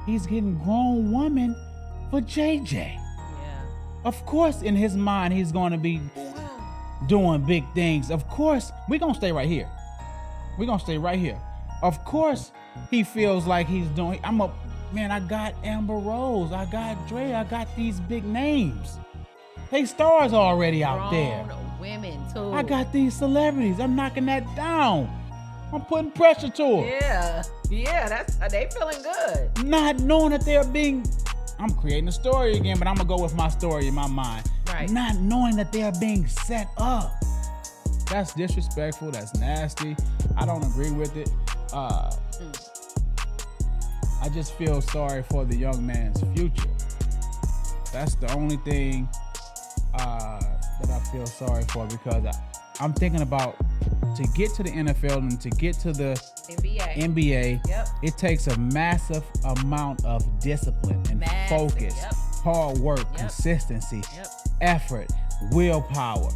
he's getting grown woman for JJ. Yeah. Of course, in his mind, he's going to be doing big things. Of course, we're going to stay right here. We're going to stay right here. Of course, he feels like he's doing, I got Amber Rose, I got Dre, I got these big names. They stars already out there. Grown women too. I got these celebrities. I'm knocking that down. I'm putting pressure to them. Yeah, they feeling good. Not knowing that they're being, I'm creating a story again, but I'm gonna go with my story in my mind. Right. Not knowing that they are being set up. That's disrespectful. That's nasty. I don't agree with it. I just feel sorry for the young man's future. That's the only thing that I feel sorry for, because I'm thinking about, to get to the NFL and to get to the NBA, Yep. it takes a massive amount of discipline and focus, hard work, consistency, effort, willpower,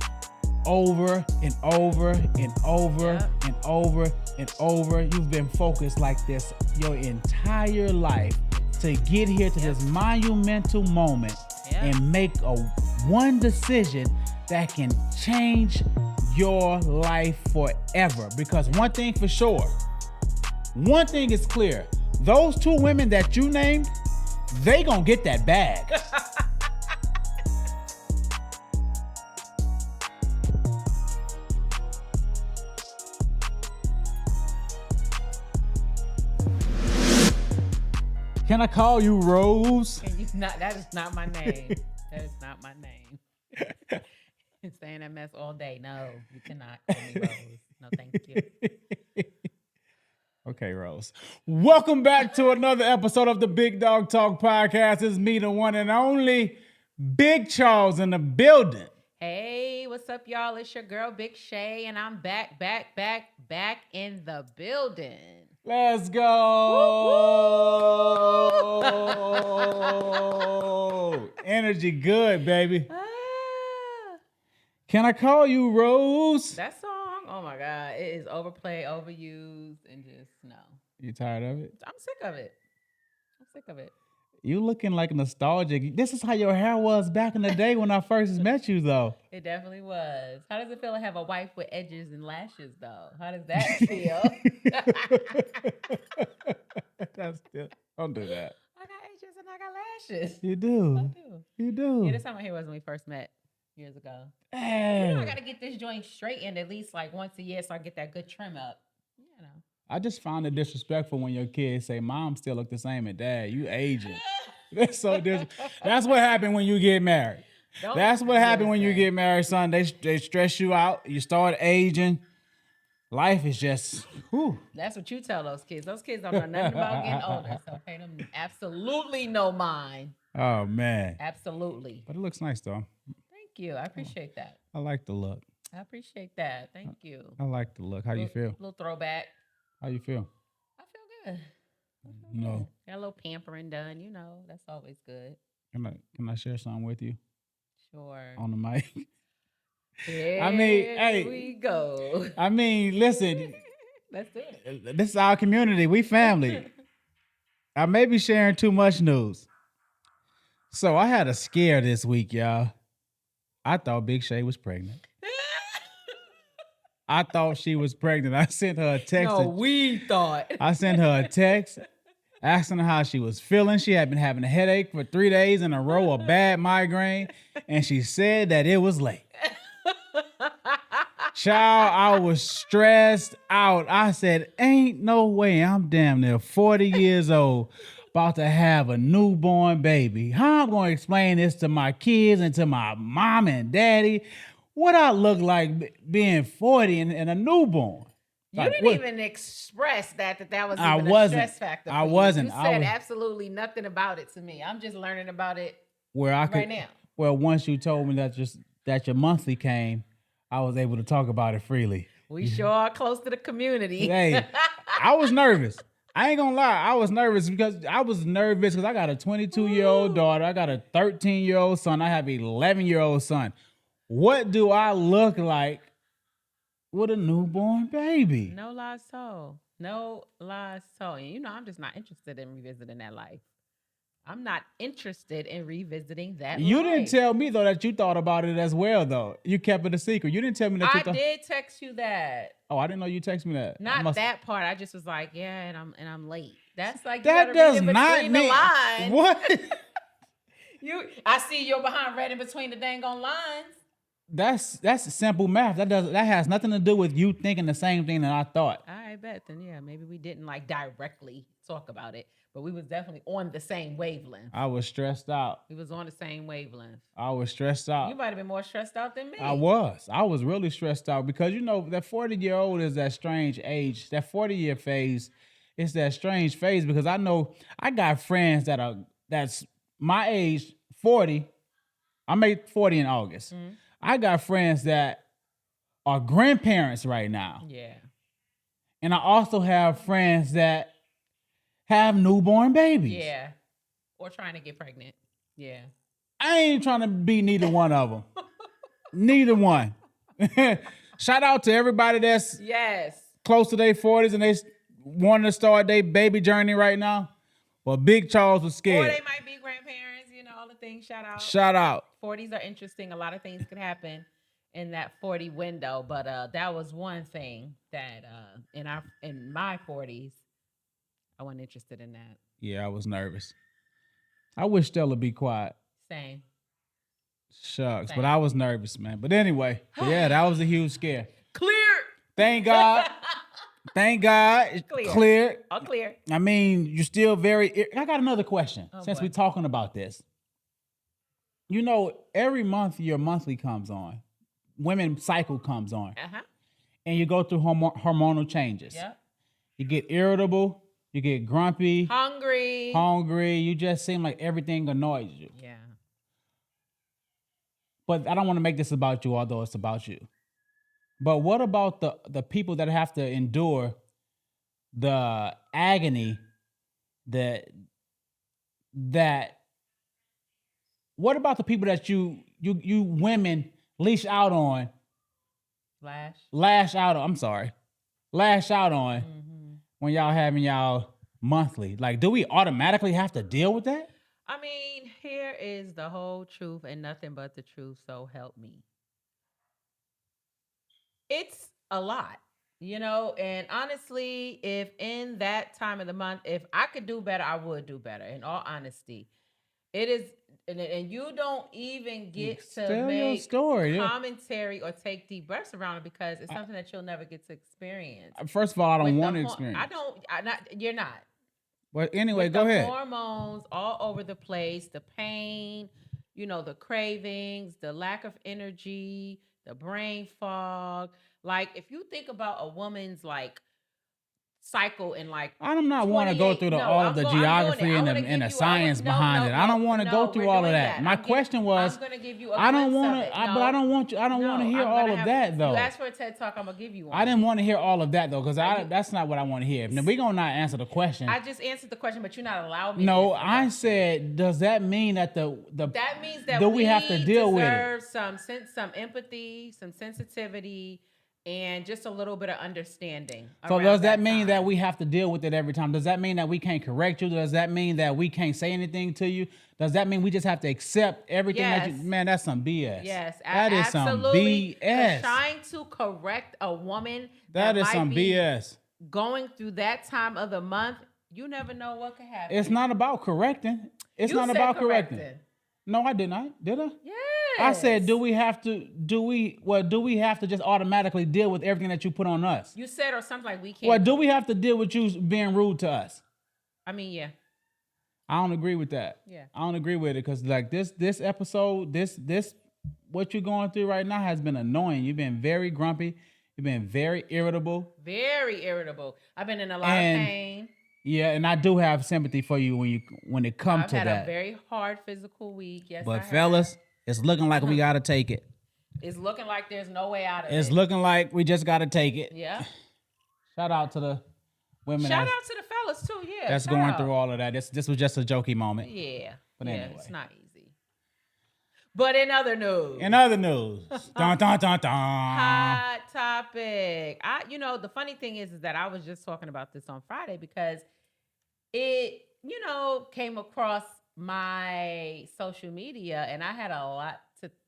over and over and over and over and over. You've been focused like this your entire life to get here to this monumental moment and make one decision that can change your life forever. Because one thing for sure, one thing is clear, those two women that you named, they gonna get that bag. Can I call you Rose? That is not my name. That is not my name. Saying that mess all day. No, you cannot call me Rose. No, thank you. Okay, Rose. Welcome back to another episode of the Big Dog Talk Podcast. It's me, the one and only Big Charles, in the building. Hey, what's up, y'all? It's your girl, Big Shay, and I'm back in the building. Let's go. Energy good, baby. Can I call you Rose? That song, oh my God, it is overplayed, overused, and just no. You tired of it? I'm sick of it. You looking like nostalgic. This is how your hair was back in the day when I first met you, though. It definitely was. How does it feel to have a wife with edges and lashes, though? How does that feel? Don't do that. I got edges and I got lashes. You do. I do. You do. Yeah, this time my hair was when we first met years ago. Hey. You know, I got to get this joint straightened at least like once a year so I get that good trim up. You know. I just found it disrespectful when your kids say, "Mom still look the same as Dad. You aging." That's so disrespectful. That's what happened when you get married. That's what happened when you get married, son. They stress you out. You start aging. Life is just, whew. That's what you tell those kids. Those kids don't know nothing about getting older. So pay them absolutely no mind. Oh, man. Absolutely. But it looks nice, though. Thank you. I appreciate that. I like the look. I appreciate that. Thank you. I like the look. How you feel? Little throwback. How you feel? I feel good. No. Got a little pampering done. You know, that's always good. Can I share something with you? Sure. On the mic? Here hey. we go. I mean, listen. Let's do it. This is our community. We family. I may be sharing too much news. So I had a scare this week, y'all. I thought Big Shay was pregnant. I thought she was pregnant. I sent her a text. No, we thought. I sent her a text asking her how she was feeling. She had been having a headache for 3 days in a row, a bad migraine, and she said that it was late. Child, I was stressed out. I said, ain't no way I'm damn near 40 years old about to have a newborn baby. How I'm going to explain this to my kids and to my mom and daddy? What I look like being 40 and a newborn. You didn't even express that was even a stress factor. I wasn't. You said absolutely nothing about it to me. I'm just learning about it right now. Well, once you told me that your monthly came, I was able to talk about it freely. We sure are close to the community. Hey, I was nervous. I ain't gonna lie. I was nervous because I got a 22-year-old daughter. I got a 13-year-old son. I have an 11-year-old son. What do I look like with a newborn baby? No lies told. No lies told. And you know, I'm just not interested in revisiting that life. I'm not interested in revisiting that. You didn't life. tell me though that you thought about it as well though. You kept it a secret. You didn't tell me that you I thought. did text you that. Oh, I didn't know you texted me that. Not that part. I just was like, yeah, and I'm late. That's like you That gotta read does in not between the mean lines. what. I see you're behind read in between the dang on lines. That's simple math. That has nothing to do with you thinking the same thing that I thought. I bet then yeah, maybe we didn't like directly talk about it, but we was definitely on the same wavelength. I was stressed out. We was on the same wavelength. I was stressed out. You might have been more stressed out than me. I was really stressed out because that 40-year-old is that strange age. That 40-year phase is that strange phase because I know I got friends that's my age, 40. I made 40 in August. Mm-hmm. I got friends that are grandparents right now. Yeah. And I also have friends that have newborn babies. Yeah. Or trying to get pregnant. Yeah. I ain't trying to be neither one of them. Neither one. Shout out to everybody that's close to their 40s and they wanting to start their baby journey right now. Well, Big Charles was scared. Or they might be grandparents, all the things. Shout out. 40s are interesting. A lot of things could happen in that 40 window, but that was one thing that in my 40s, I wasn't interested in that. Yeah, I was nervous. I wish Stella would be quiet. Same. Shucks, but I was nervous, man. But anyway, yeah, that was a huge scare. Clear. Thank God. Thank God. Clear. All clear. I mean, you're still very... I got another question since we're talking about this. Every month your monthly comes on. Women's cycle comes on. Uh-huh. And you go through hormonal changes. Yeah. You get irritable. You get grumpy. Hungry. You just seem like everything annoys you. Yeah. But I don't want to make this about you, although it's about you. But what about the people that have to endure the agony that what about the people that you women lash out on when y'all having y'all monthly? Like, do we automatically have to deal with that? I mean, here is the whole truth and nothing but the truth, so help me. It's a lot, and honestly, if in that time of the month, if I could do better, I would do better. In all honesty, it is, and you don't even get to make commentary or take deep breaths around it because it's something that you'll never get to experience. First of all, I don't want to experience. You're not. But anyway, with go ahead. Hormones all over the place, the pain, the cravings, the lack of energy, the brain fog. Like, if you think about a woman's cycle and I'm not want to go through all of the geography and the science behind it. I don't want to go through all of that. My question was, I'm going to give you a I don't want to, but I don't want you. I don't want to hear all of that though. You asked for a TED Talk, I'm going to give you one. I didn't want to hear all of that though, because that's not what I want to hear. Now, we're going to not answer the question. I just answered the question, but you're not allowing me. No, I said, does that mean that that means that we have to deal with it? Some empathy, some sensitivity, and just a little bit of understanding. So does that mean that we have to deal with it every time? Does that mean that we can't correct you? Does that mean that we can't say anything to you? Does that mean we just have to accept everything that you... Man, that's some BS. Yes, that is some BS. Trying to correct a woman that is some BS. Going through that time of the month, you never know what could happen. It's not about correcting. It's not about correcting. No, I did not. Did I? Yes. I said, do we have to just automatically deal with everything that you put on us? You said, or something like we can't. Well, do we have to deal with you being rude to us? I mean, yeah. I don't agree with that. Yeah. I don't agree with it because this episode, this what you're going through right now has been annoying. You've been very grumpy. You've been very irritable. Very irritable. I've been in a lot of pain. Yeah, and I do have sympathy for you when it comes to that. I've had a very hard physical week. Yes, but fellas, it's looking like we gotta take it. It's looking like there's no way out of it. It's looking like we just gotta take it. Yeah. Shout out to the women. Shout out to the fellas too. Yeah. That's going through all of that. This was just a jokey moment. Yeah. But anyway, it's not easy. But in other news. Dun dun dun dun. Hot topic. The funny thing is that I was just talking about this on Friday because it, came across my social media, and I had a lot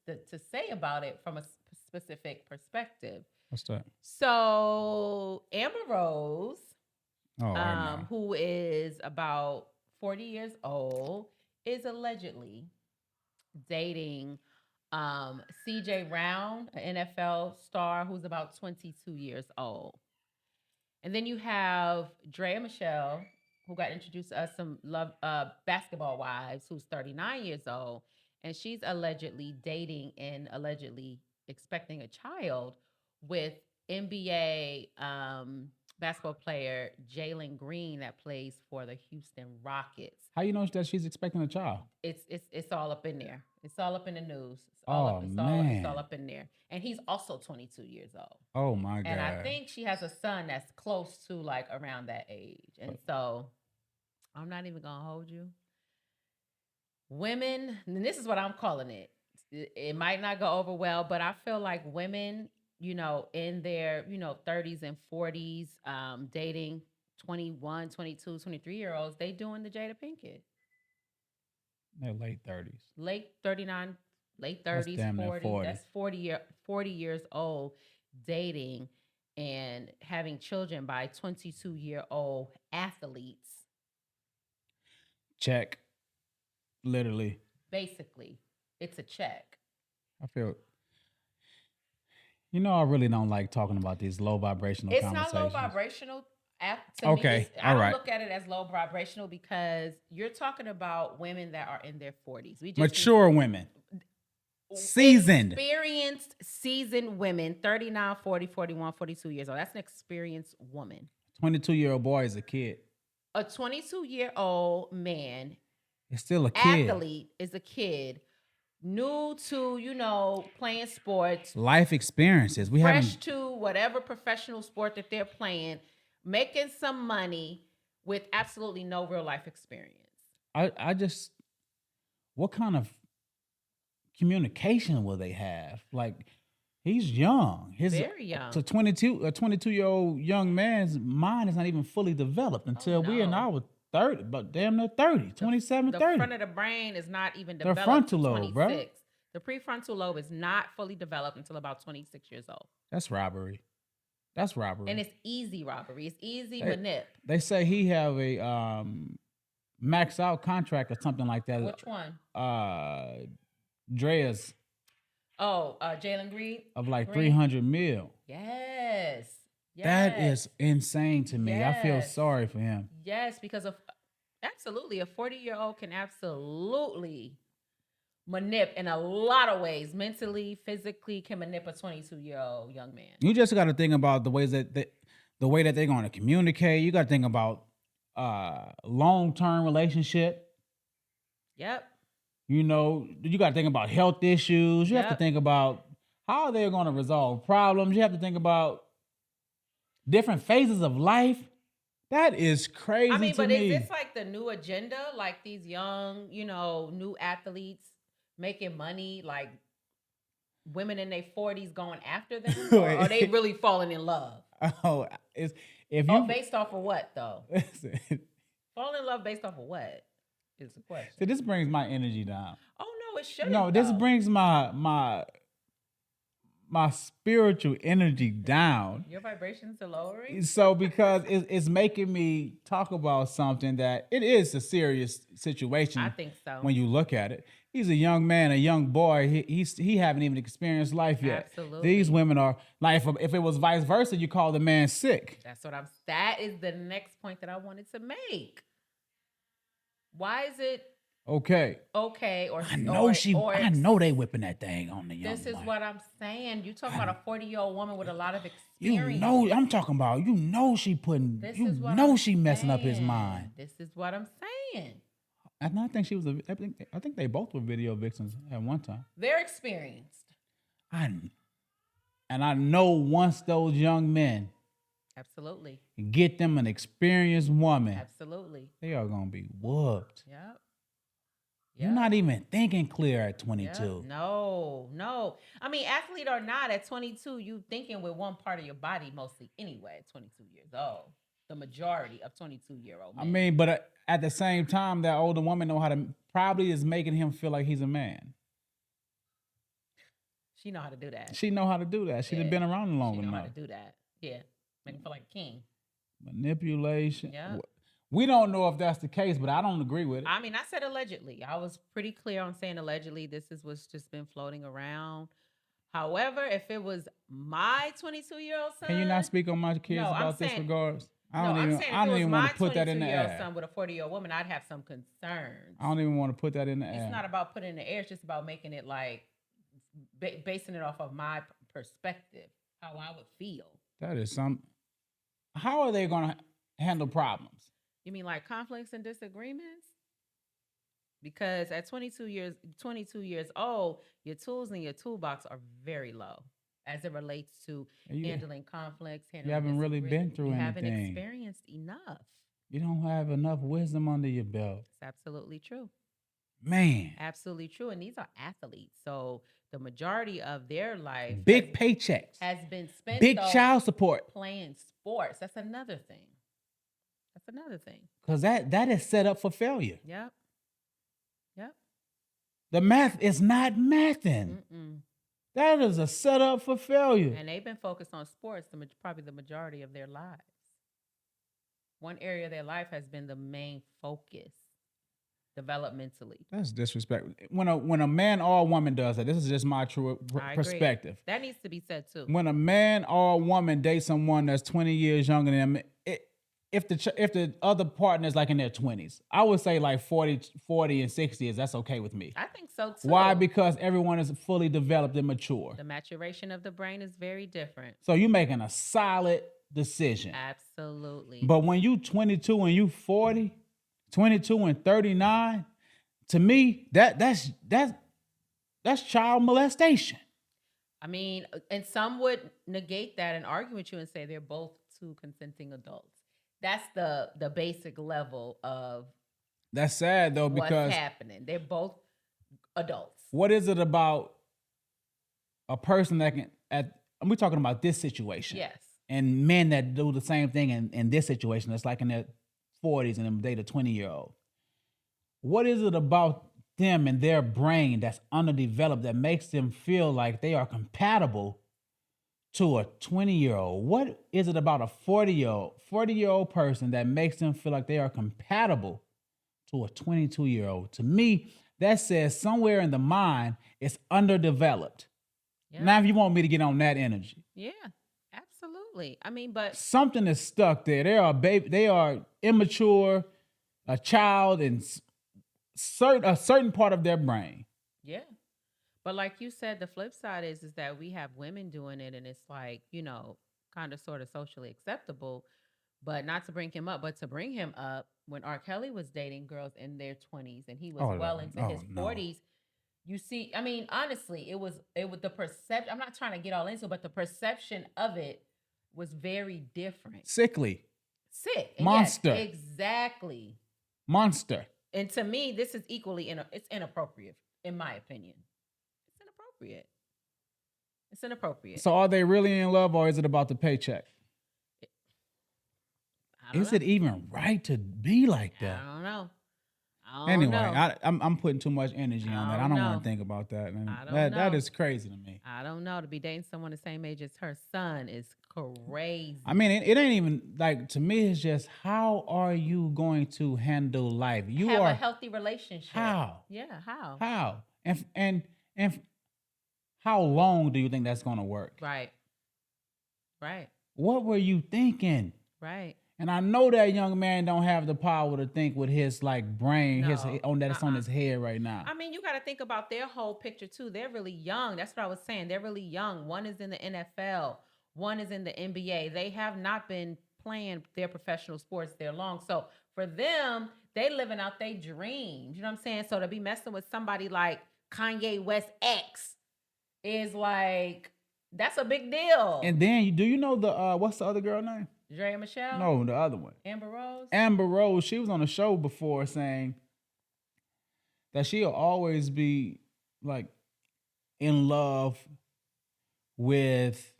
to say about it from a specific perspective. What's that? So Amber Rose, Oh, I know. who is about 40 years old, is allegedly dating CJ Round, an NFL star who's about 22 years old. And then you have Drea Michelle, who got introduced to us some love basketball wives, who's 39 years old, and she's allegedly dating and allegedly expecting a child with NBA basketball player Jalen Green that plays for the Houston Rockets. How you know that she's expecting a child? It's all up in there. It's all up in the news. Oh, man. It's all up in there. And he's also 22 years old. Oh my God. And I think she has a son that's close to like around that age. And so I'm not even gonna hold you. Women, and this is what I'm calling it. It might not go over well, but I feel like women, in their, 30s and 40s, dating 21, 22, 23-year-olds, they doing the Jada Pinkett. They're late 30s. Late 39, late 30s, damn near 40. 40. That's 40 years old, dating and having children by 22-year-old athletes. Check. Literally. Basically, it's a check. I feel. I really don't like talking about these low vibrational conversations. It's not low vibrational. Okay, all right. I don't look at it as low vibrational because you're talking about women that are in their 40s. Mature women. Seasoned. Experienced, seasoned women, 39, 40, 41, 42 years old. That's an experienced woman. 22-year-old boy is a kid. A 22-year-old man is still a kid. Athlete is a kid. New to, playing sports. Life experiences. Fresh to whatever professional sport that they're playing. Making some money with absolutely no real life experience. I just, what kind of communication will they have? Like, he's young. Very young. So a 22-year-old young man's mind is not even fully developed until we are now 30, but damn near 30, 27, 30. The front of the brain is not even developed. The frontal lobe, bro. The prefrontal lobe is not fully developed until about 26 years old. That's robbery. That's robbery. And it's easy robbery. It's easy manip. They say he have a max out contract or something like that. Which one? Drea's. Oh, Jalen Green? Of like 300 mil. Yes. That is insane to me. Yes. I feel sorry for him. Yes, because absolutely, a 40-year-old can absolutely manip in a lot of ways. Mentally, physically, can manip a 22-year-old young man. You just got to think about the way that they're going to communicate. You got to think about long-term relationship. Yep. You got to think about health issues. You have to think about how they're going to resolve problems. You have to think about different phases of life. That is crazy to me. But is this like the new agenda? Like these young, new athletes making money, like women in their 40s going after them? Or are they really falling in love? Oh, based off of what, though? Fall in love based off of what is the question. So this brings my energy down. Oh, no, it shouldn't. No, this brings my spiritual energy down. Your vibrations are lowering? So because it's making me talk about something that it is a serious situation. I think so. When you look at it. He's a young man, a young boy. He haven't even experienced life yet. Absolutely. These women are like, if it was vice versa, you call the man sick. That is the next point that I wanted to make. Why is it okay? Or I know they whipping that thing on the young. This is what I'm saying. You talking about a 40-year-old woman with a lot of experience. I'm talking about. She putting. She messing up his mind. This is what I'm saying. And I think I think they both were video victims at one time. They're experienced. And I know once those young men absolutely get them an experienced woman, absolutely, they are gonna be whooped. Yep. You're not even thinking clear at 22. Yep. No. Athlete or not, at 22, you thinking with one part of your body mostly anyway at 22 years old. the majority of 22-year-old I men. mean, but at the same time, that older woman know how to probably is making him feel like he's a man. She know how to do that. She know how to do that. She done been around long She know enough. how to do that. Yeah, make him feel like a king. Manipulation. Yeah. We don't know if that's the case, but I don't agree with it. I mean, I said allegedly. I was pretty clear on saying allegedly. This is what's just been floating around. However, if it was my 22-year-old son, can you not speak on my kids about this regards? I don't even want to put that in the air. Son with a 40-year-old woman, I'd have some concerns. I don't even want to put that in the air. It's not about putting it in the air. It's just about making it like basing it off of my perspective, how I would feel. That is how are they going to handle problems? You mean like conflicts and disagreements? Because at 22 years old, your tools in your toolbox are very low as it relates to handling conflicts. You haven't really been through anything. You haven't experienced enough. You don't have enough wisdom under your belt. It's absolutely true. Man. Absolutely true. And these are athletes. So the majority of their life, big paychecks, has been spent big child support, playing sports. That's another thing. Because that is set up for failure. Yep. The math is not mathing. That is a setup for failure. And they've been focused on sports probably the majority of their lives. One area of their life has been the main focus developmentally. That's disrespectful. When a man or a woman does that, this is just my true perspective. That needs to be said too. When a man or a woman dates someone that's 20 years younger than them, if the other partner is like in their 20s, I would say like 40 and 60 that's okay with me. I think so too. Why? Because everyone is fully developed and mature. The maturation of the brain is very different. So you're making a solid decision. Absolutely. But when you 22 and you 40, 22 and 39, to me, that's child molestation. I mean, and some would negate that and argue with you and say they're both two consenting adults. That's the basic level of. That's sad though, because what's happening. They're both adults. What is it about a person that we're talking about this situation? Yes. And men that do the same thing in this situation, it's like in their 40s and them date a 20-year-old. What is it about them and their brain that's underdeveloped that makes them feel like they are compatible to a 20-year-old? What is it about a 40-year-old person that makes them feel like they are compatible to a 22-year-old? To me, that says somewhere in the mind it's underdeveloped. Yeah. Now, if you want me to get on that energy. Yeah, absolutely. I mean, but something is stuck there. They are immature, a child in a certain part of their brain. Yeah. But like you said, the flip side is that we have women doing it and it's like, kind of sort of socially acceptable, but not to bring him up, but to bring him up when R. Kelly was dating girls in their 20s and he was into his 40s. You see, I mean, honestly, it was the perception. I'm not trying to get all into it, but the perception of it was very different. Sickly. Sick. Monster. Yes, exactly. Monster. And to me, this is equally it's inappropriate, in my opinion. It's inappropriate. So are they really in love or is it about the paycheck? Is it even right to be like that? I don't know. Anyway, I'm putting too much energy on that. I don't want to think about that. That is crazy to me. I don't know. To be dating someone the same age as her son is crazy. I mean, it ain't even like, to me, it's just, how are you going to handle life? You have a healthy relationship. How? Yeah, how? How? And how long do you think that's going to work? Right. What were you thinking? Right. And I know that young man don't have the power to think with his brain, that's on his head right now. I mean, you got to think about their whole picture too. They're really young. That's what I was saying. They're really young. One is in the NFL. One is in the NBA. They have not been playing their professional sports there long. So for them, they living out their dreams. You know what I'm saying? So to be messing with somebody like Kanye West X is like, that's a big deal. And then, do you know what's the other girl name? Dre and Michelle? No, the other one. Amber Rose? Amber Rose, she was on the show before saying that she'll always be in love with,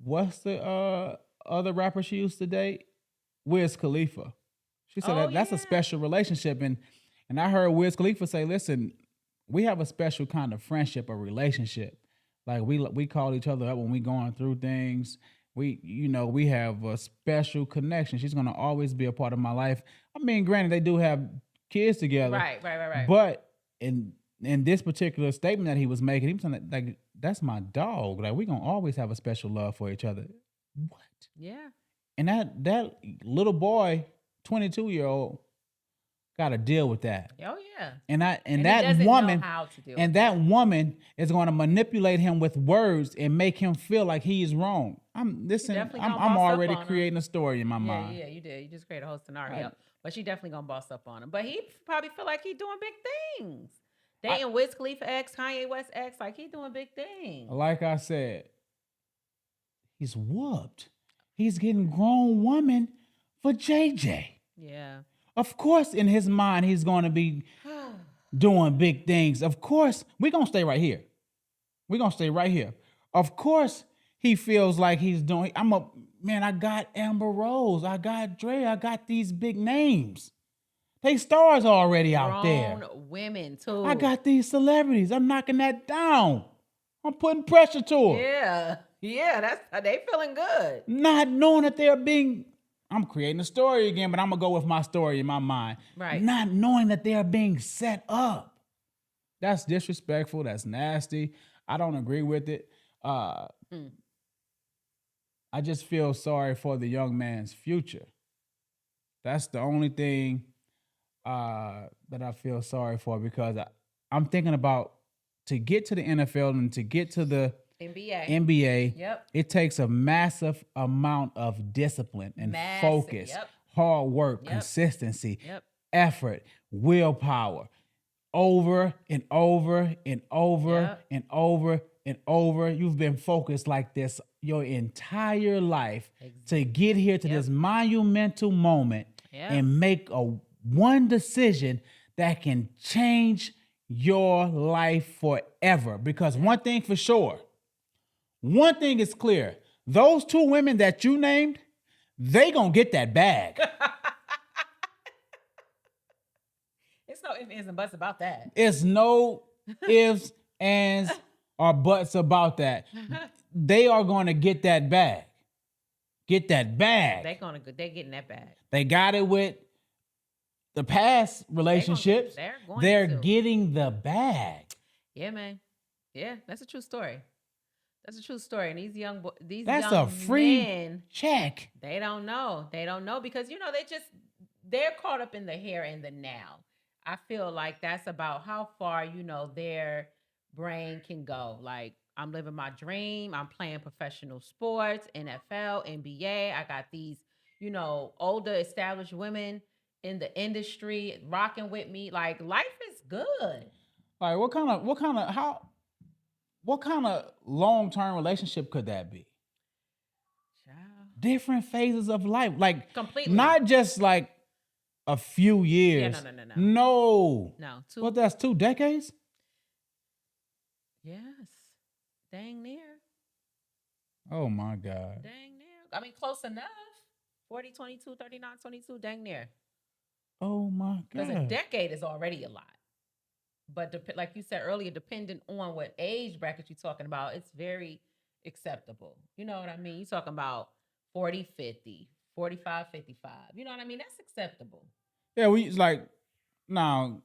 what's the other rapper she used to date? Wiz Khalifa. She said Oh, that's a yeah. special relationship, and I heard Wiz Khalifa say, "Listen, we have a special kind of friendship or relationship. Like we call each other up when we going through things. We have a special connection. She's gonna always be a part of my life. I mean, granted, they do have kids together, Right. but in this particular statement that he was making, he was saying that, like, that's my dog. Like, we gonna always have a special love for each other. What? Yeah. And that little boy, 22-year-old, got to deal with that. Oh, yeah. And he that doesn't woman know how to deal and with that woman is going to manipulate him with words and make him feel like he is wrong. I'm definitely gonna I'm boss up already on him. creating a story in my Yeah, mind. yeah, you did. You just created a whole scenario. Right. But she definitely gonna boss up on him. But he probably feel like he doing big things. Dating Wiz Khalifa X, Kanye West X, like he doing big things. Like I said, he's whooped. He's getting grown woman for JJ. Yeah. Of course, in his mind, he's going to be doing big things. Of course, we're going to stay right here. We're going to stay right here. Of course, he feels like he's doing, I got Amber Rose, I got Dre, I got these big names. They stars already out there. Grown women, too. I got these celebrities. I'm knocking that down. I'm putting pressure to her. Yeah. Yeah, they feeling good. Not knowing that they're being, I'm creating a story again, but I'm going to go with my story in my mind. Right. Not knowing that they are being set up. That's disrespectful. That's nasty. I don't agree with it. I just feel sorry for the young man's future. That's the only thing that I feel sorry for, because I'm thinking about, to get to the NFL and to get to the NBA, Yep. it takes a massive amount of discipline and focus, hard work, consistency, effort, willpower, over and over and over and over and over. You've been focused like this your entire life to get here to this monumental moment and make one decision that can change your life forever. Because one thing for sure, one thing is clear. Those two women that you named, they gonna get that bag. It's no ifs, ands, and buts about that. It's no ifs, ands, or buts about that. They are gonna get that bag. Get that bag. They getting that bag. They got it with the past relationships. They're getting the bag. Yeah, man. Yeah, that's a true story. That's a true story. And that's a free men, check. They don't know. They don't know because, they're caught up in the here and the now. I feel like that's about how far, their brain can go. Like, I'm living my dream. I'm playing professional sports, NFL, NBA. I got these, older established women in the industry rocking with me. Like, life is good. Like, what kind of long-term relationship could that be? Child. Different phases of life. Like, completely. Not just like a few years. Yeah, no. No. What, that's 2 decades? Yes. Dang near. Oh my God. Dang near. I mean, close enough. 40, 22, 39, 22, dang near. Oh my God. Because a decade is already a lot. But like you said earlier, depending on what age bracket you're talking about, it's very acceptable. You know what I mean? You're talking about 40, 50, 45, 55. You know what I mean? That's acceptable. Yeah, now,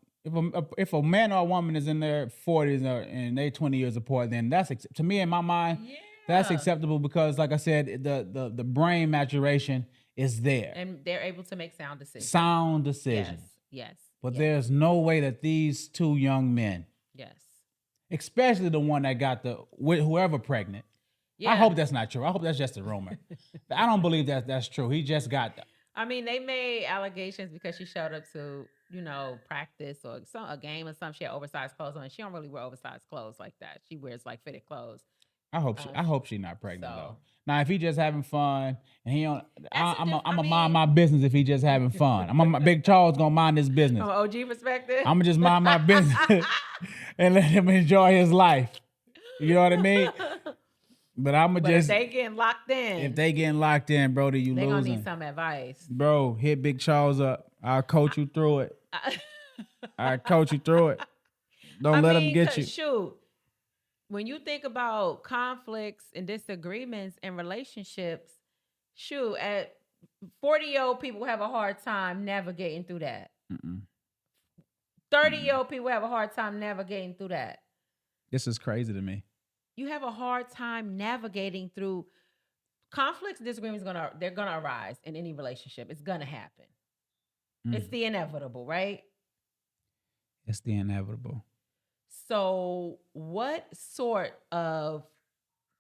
if a man or a woman is in their 40s and they 20 years apart, then that's, to me in my mind, that's acceptable because, like I said, the brain maturation is there. And they're able to make sound decisions. Yes. But there's no way that these two young men, especially the one that got whoever pregnant, I hope that's not true. I hope that's just a rumor. I don't believe that's true. He just got that. I mean, they made allegations because she showed up to, practice or a game or something. She had oversized clothes on. She don't really wear oversized clothes like that. She wears like fitted clothes. I hope she's not pregnant though. Now, if he just having fun and he don't, I'm gonna mind my business. If he just having fun, Big Charles gonna mind his business. From OG perspective, I'm gonna just mind my business and let him enjoy his life. You know what I mean? But I'ma But just if they getting locked in, bro, then you they gonna losing. need some advice. Bro, hit Big Charles up. I'll coach you through it. I'll coach you through it. Don't let them get you. Shoot, when you think about conflicts and disagreements in relationships, shoot, at 40-year-old people have a hard time navigating through that. 30-year-old people have a hard time navigating through that. This is crazy to me. You have a hard time navigating through conflicts, disagreements. They're gonna arise in any relationship. It's gonna happen. It's the inevitable, right? It's the inevitable. So, what sort of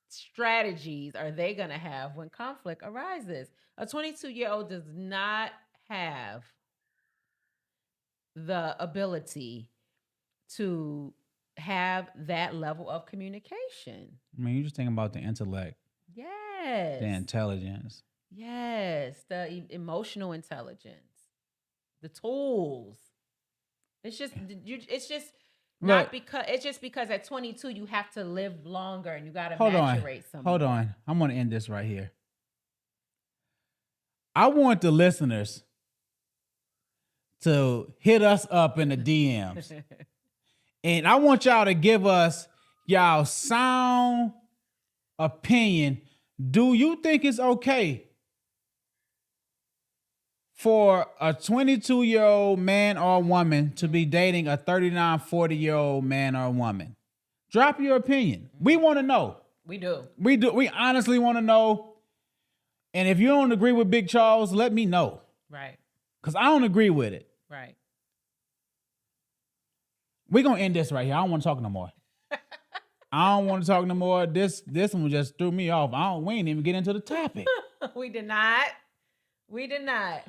strategies are they gonna have when conflict arises? A 22-year-old does not have the ability to have that level of communication. I mean, you're just thinking about the intellect. Yes. The intelligence. Yes. The emotional intelligence. The tools. It's just because at 22 you have to live longer and you got to maturate something. Hold on. I'm going to end this right here. I want the listeners to hit us up in the DMs. And I want y'all to give us y'all sound opinion. Do you think it's okay for a 22-year-old man or woman to be dating a 39, 40-year-old man or woman? Drop your opinion. We want to know. We do. We honestly want to know. And if you don't agree with Big Charles, let me know. Right. Because I don't agree with it. Right. We're going to end this right here. I don't want to talk no more. I don't want to talk no more. This one just threw me off. We ain't even get into the topic. We did not.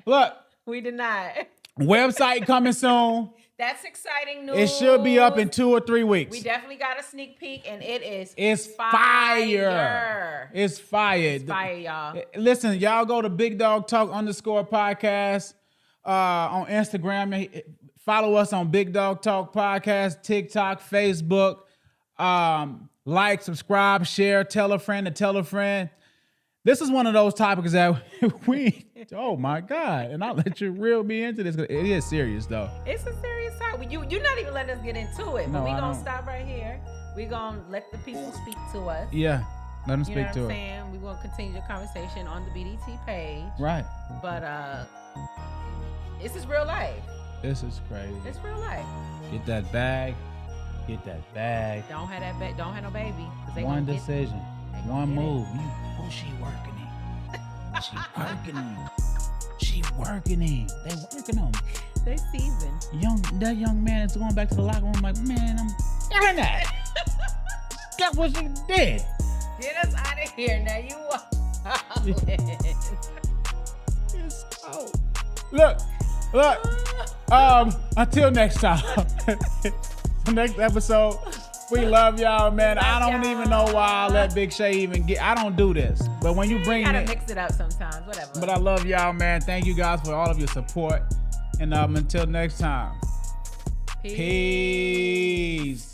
Look. We did not. Website coming soon. That's exciting news. It should be up in 2 or 3 weeks. We definitely got a sneak peek, and it's fire. It's fire. It's fire, y'all. Listen, y'all go to Big Dog Talk _podcast on Instagram. Follow us on Big Dog Talk Podcast, TikTok, Facebook. Like, subscribe, share, tell a friend to tell a friend. This is one of those topics that oh my God. And I'll let you reel me into this. It is serious though. It's a serious topic. You're not even letting us get into it. But we're going to stop right here. We're going to let the people speak to us. Yeah. Let them speak to it. We're going to continue the conversation on the BDT page. Right. But this is real life. This is crazy. It's real life. Get that bag. Don't have that bag. Don't have no baby. One decision. One move. She working him. She working him. They working him. They seasoned. That young man is going back to the locker room like, man, I'm doing that. That's what she did. Get us out of here. Now you It's cold. Look. Until next time. Next episode. We love y'all, man. I don't even know why I let Big Shay even get. I don't do this, but when you bring gotta mix it up sometimes. Whatever. But I love y'all, man. Thank you guys for all of your support, and until next time. Peace.